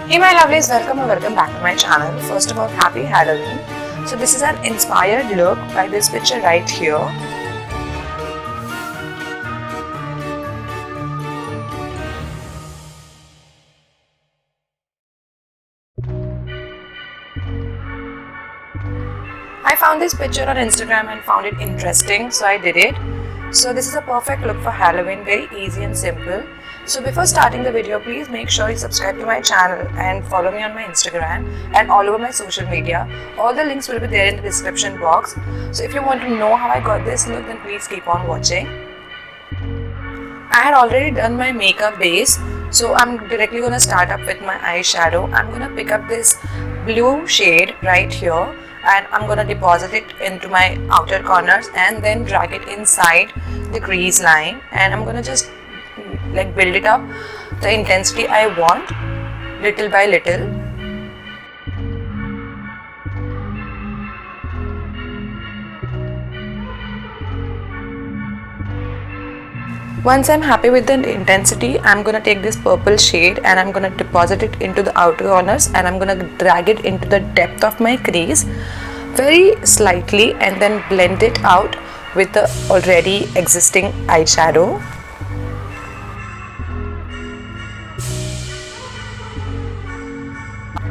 Hey my lovelies, welcome back to my channel. First of all, happy Halloween. So this is an inspired look by this picture right here. I found this picture on Instagram and found it interesting, so I did it. So this is a perfect look for Halloween, very easy and simple. So before starting the video, please make sure you subscribe to my channel and follow me on my Instagram and all over my social media. All the links will be there in the description box. So if you want to know how I got this look, then please keep on watching. I had already done my makeup base, so I'm directly going to start up with my eyeshadow. I'm going to pick up this blue shade right here and I'm going to deposit it into my outer corners and then drag it inside the crease line, and I'm going to just like build it up the intensity I want little by little. Once I'm happy with the intensity, I'm going to take this purple shade and I'm going to deposit it into the outer corners and I'm going to drag it into the depth of my crease very slightly and then blend it out with the already existing eyeshadow.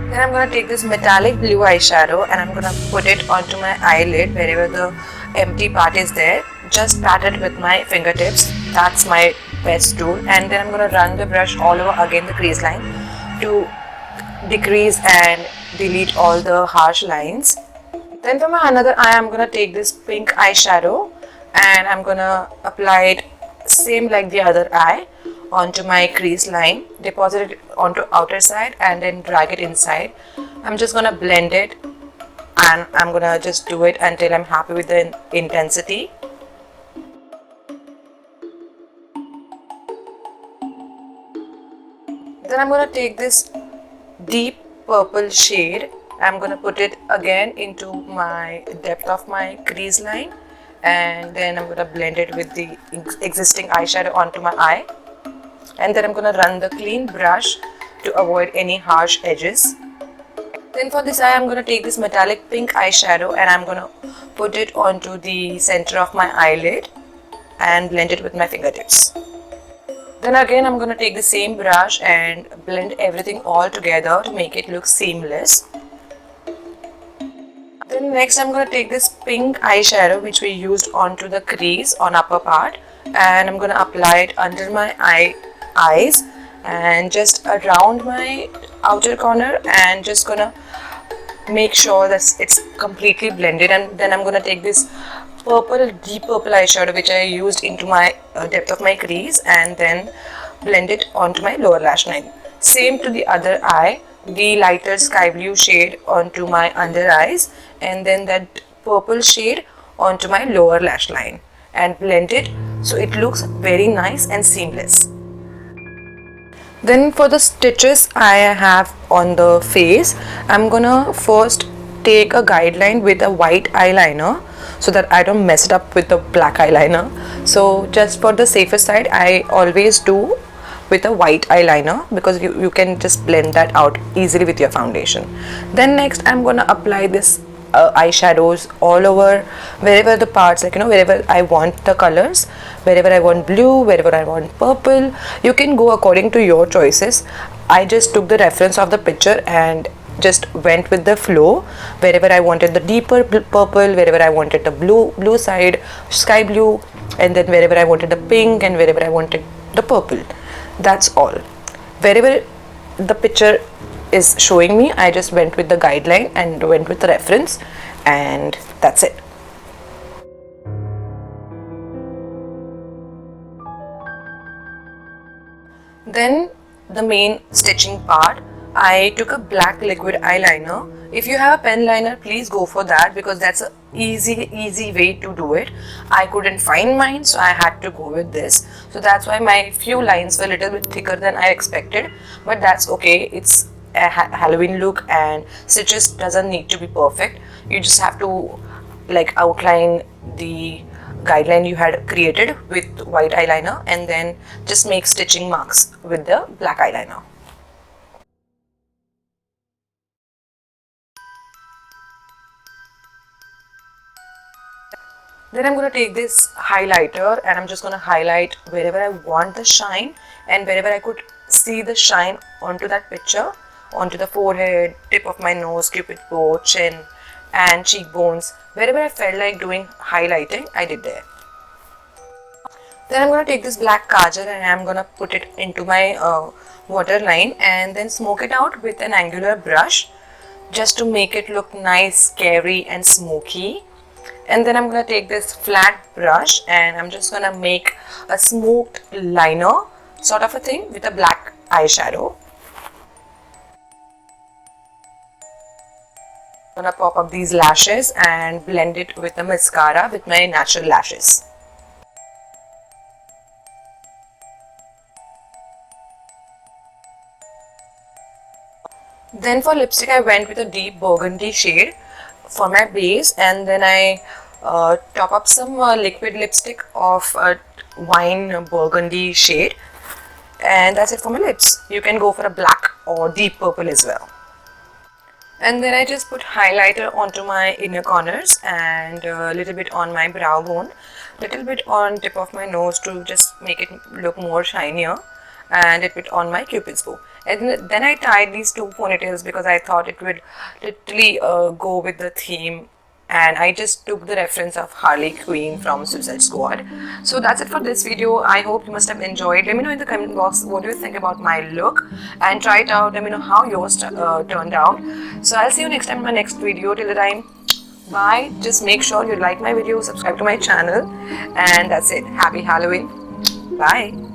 Then I'm going to take this metallic blue eyeshadow and I'm going to put it onto my eyelid wherever the empty part is there. Just pat it with my fingertips. That's my best tool. And then I'm going to run the brush all over again the crease line to decrease and delete all the harsh lines. Then for my another eye, I'm going to take this pink eyeshadow and I'm going to apply it same like the other eye onto my crease line, deposit it onto outer side and then drag it inside. I'm just going to blend it and I'm going to just do it until I'm happy with the intensity. Then I'm going to take this deep purple shade. I'm going to put it again into my depth of my crease line and then I'm going to blend it with the existing eyeshadow onto my eye. And then I'm going to run the clean brush to avoid any harsh edges. Then for this eye, I'm going to take this metallic pink eyeshadow and I'm going to put it onto the center of my eyelid and blend it with my fingertips. Then again, I'm going to take the same brush and blend everything all together to make it look seamless. Then next, I'm going to take this pink eyeshadow which we used onto the crease on upper part and I'm going to apply it under my eyes and just around my outer corner and just gonna make sure that it's completely blended. And then I'm gonna take this deep purple eyeshadow which I used into my depth of my crease and then blend it onto my lower lash line. Same to the other eye, the lighter sky blue shade onto my under eyes and then that purple shade onto my lower lash line and blend it so it looks very nice and seamless. Then for the stitches I have on the face, I'm gonna first take a guideline with a white eyeliner so that I don't mess it up with the black eyeliner. So just for the safer side, I always do with a white eyeliner because you can just blend that out easily with your foundation. Then next I'm gonna apply this eyeshadows all over wherever the parts, like wherever I want the colors, wherever I want blue, wherever I want purple. You can go according to your choices. I just took the reference of the picture and just went with the flow. Wherever I wanted the deeper purple, wherever I wanted the blue side, sky blue, and then wherever I wanted the pink and wherever I wanted the purple. That's all. Wherever the picture is showing me, I just went with the guideline and went with the reference, and that's it. Then the main stitching part, I took a black liquid eyeliner. If you have a pen liner, please go for that because that's a easy way to do it. I couldn't find mine, so I had to go with this. So that's why my few lines were a little bit thicker than I expected, but that's okay. It's a Halloween look and stitches doesn't need to be perfect. You just have to like outline the guideline you had created with white eyeliner and then just make stitching marks with the black eyeliner. Then I'm going to take this highlighter and I'm just going to highlight wherever I want the shine and wherever I could see the shine onto that picture, onto the forehead, tip of my nose, cupid bow, chin and cheekbones. Wherever I felt like doing highlighting, I did there. Then I'm going to take this black kajal and I'm going to put it into my waterline and then smoke it out with an angular brush just to make it look nice, scary and smoky. And then I'm going to take this flat brush and I'm just going to make a smoked liner sort of a thing with a black eyeshadow. I'm going to pop up these lashes and blend it with the mascara with my natural lashes. Then for lipstick I went with a deep burgundy shade for my base, and then I top up some liquid lipstick of a wine burgundy shade, and that's it for my lips. You can go for a black or deep purple as well. And then I just put highlighter onto my inner corners and a little bit on my brow bone, little bit on tip of my nose to just make it look more shinier, and a bit on my cupid's bow. And then I tied these two ponytails because I thought it would literally go with the theme, and I just took the reference of Harley Quinn from Suicide Squad. So that's it for this video. I hope you must have enjoyed. Let me know in the comment box what do you think about my look, and try it out. Let me know how yours turned out. So I'll see you next time in my next video. Till the time, bye. Just make sure you like my video, subscribe to my channel, and that's it. Happy Halloween. Bye.